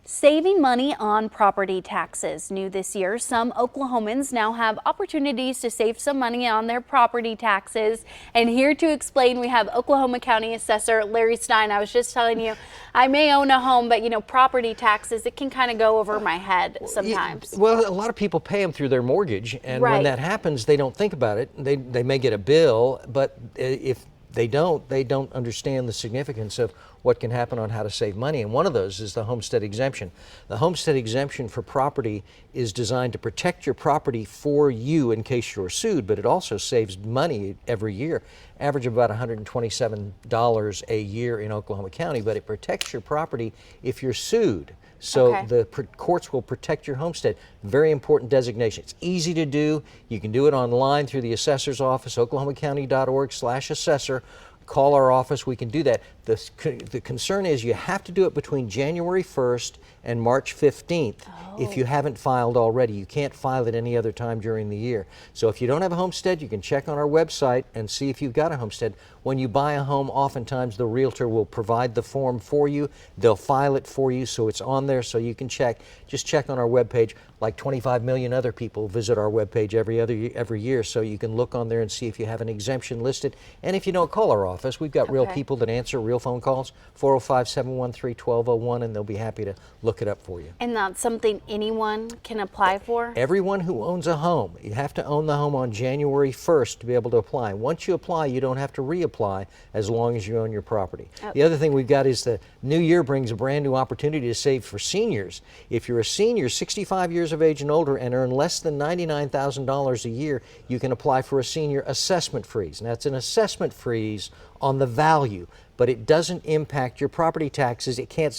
Saving money on property taxes. New this year, some Oklahomans now have opportunities to save some money on their property taxes. And here to explain, we have Oklahoma County Assessor Larry Stein. I was just telling you, I may own a home, but property taxes, it can kind of go over my head sometimes. Well, a lot of people pay them through their mortgage, and Right. when that happens, they don't think about it. They may get a bill, but if they don't understand the significance of what can happen on how to save money. And one of those is the homestead exemption. The homestead exemption for property is designed to protect your property for you in case you're sued, but it also saves money every year. Average of about $127 a year in Oklahoma County, but it protects your property if you're sued. So Okay. the courts will protect your homestead. Very important designation. It's easy to do. You can do it online through the assessor's office, oklahomacounty.org/assessor. Call our office. We can do that. The concern is you have to do it between January 1st and March 15th. If you haven't filed already. You can't file it any other time during the year. So if you don't have a homestead, you can check on our website and see if you've got a homestead. When you buy a home, oftentimes the realtor will provide the form for you. They'll file it for you, so it's on there so you can check. Just check on our webpage. Like 25 million other people visit our webpage every year, so you can look on there and see if you have an exemption listed. And if you don't, call our office. We've got real Okay. people that answer real phone calls, 405-713-1201, and they'll be happy to look it up for you. And that's something anyone can apply for? Everyone who owns a home, you have to own the home on January 1st to be able to apply. Once you apply, you don't have to reapply as long as you own your property. The other thing we've got is the new year brings a brand new opportunity to save for seniors. If you're a senior, 65 years of age and older, and earn less than $99,000 a year, you can apply for a senior assessment freeze. And that's an assessment freeze on the value, but it doesn't impact your property taxes. It can't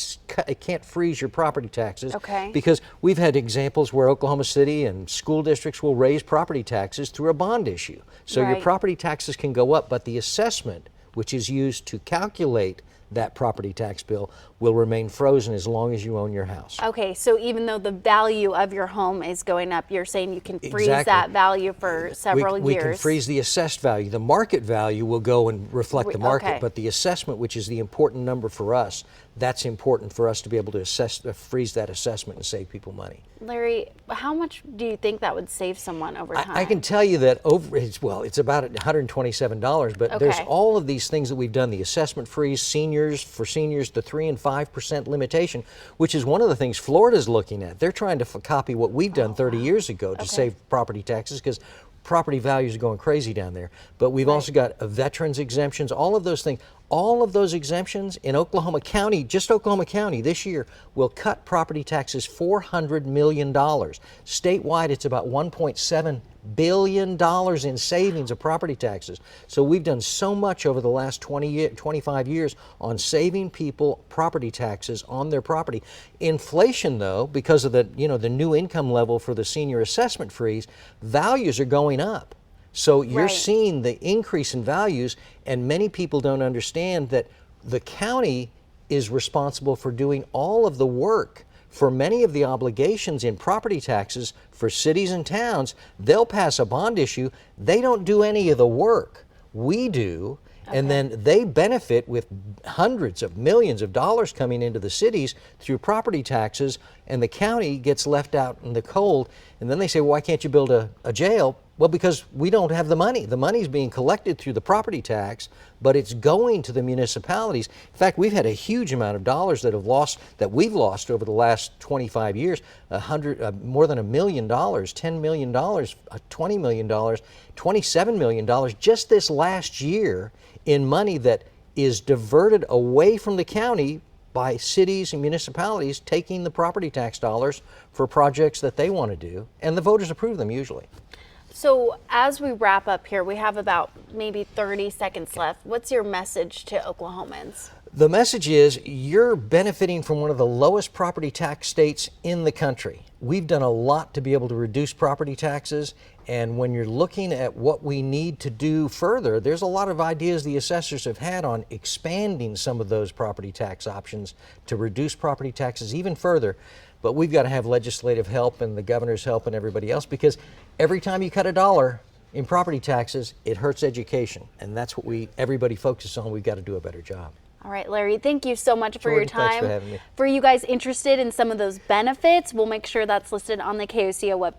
freeze your property taxes. Okay. Because we've had examples where Oklahoma City and school districts will raise property taxes through a bond issue. So your Right. property taxes can go up, but the assessment, which is used to calculate that property tax bill, will remain frozen as long as you own your house. Okay, so even though the value of your home is going up, you're saying you can freeze Exactly. that value for several We years? can freeze the assessed value. The market value will go and reflect the market, Okay. but the assessment, which is the important number for us, that's important for us to be able to freeze that assessment and save people money. Larry, how much do you think that would save someone over time? I can tell you that it's about $127, but there's Okay. all of these things that we've done, the assessment freeze, for seniors, the 3 and 5% limitation, which is one of the things Florida's looking at. They're trying to copy what we've done 30 years ago to save property taxes, because property values are going crazy down there. But we've also got veterans exemptions, all of those things. All of those exemptions in Oklahoma County, just Oklahoma County this year, will cut property taxes $400 million. Statewide, it's about $1.7 billion in savings of property taxes. So we've done so much over the last 25 years on saving people property taxes on their property. Inflation, though, because of the new income level for the senior assessment freeze, values are going up. So you're Right. seeing the increase in values, and many people don't understand that the county is responsible for doing all of the work for many of the obligations in property taxes for cities and towns. They'll pass a bond issue. They don't do any of the work. We do. And then they benefit with hundreds of millions of dollars coming into the cities through property taxes, and the county gets left out in the cold. And then they say, well, why can't you build a jail? Well, because we don't have the money. The money's being collected through the property tax, but it's going to the municipalities. In fact, we've had a huge amount of dollars that we've lost over the last 25 years. More than $1 million, $10 million, $20 million, $27 million just this last year in money that is diverted away from the county by cities and municipalities taking the property tax dollars for projects that they want to do, and the voters approve them usually. So as we wrap up here, we have about maybe 30 seconds left. What's your message to Oklahomans? The message is you're benefiting from one of the lowest property tax states in the country. We've done a lot to be able to reduce property taxes, and when you're looking at what we need to do further, there's a lot of ideas the assessors have had on expanding some of those property tax options to reduce property taxes even further. But we've got to have legislative help and the governor's help and everybody else, because every time you cut a dollar in property taxes, it hurts education. And that's what everybody focuses on. We've got to do a better job. All right, Larry, thank you so much for your Jordan, thanks time. for having me. For you guys interested in some of those benefits, we'll make sure that's listed on the KOCO website.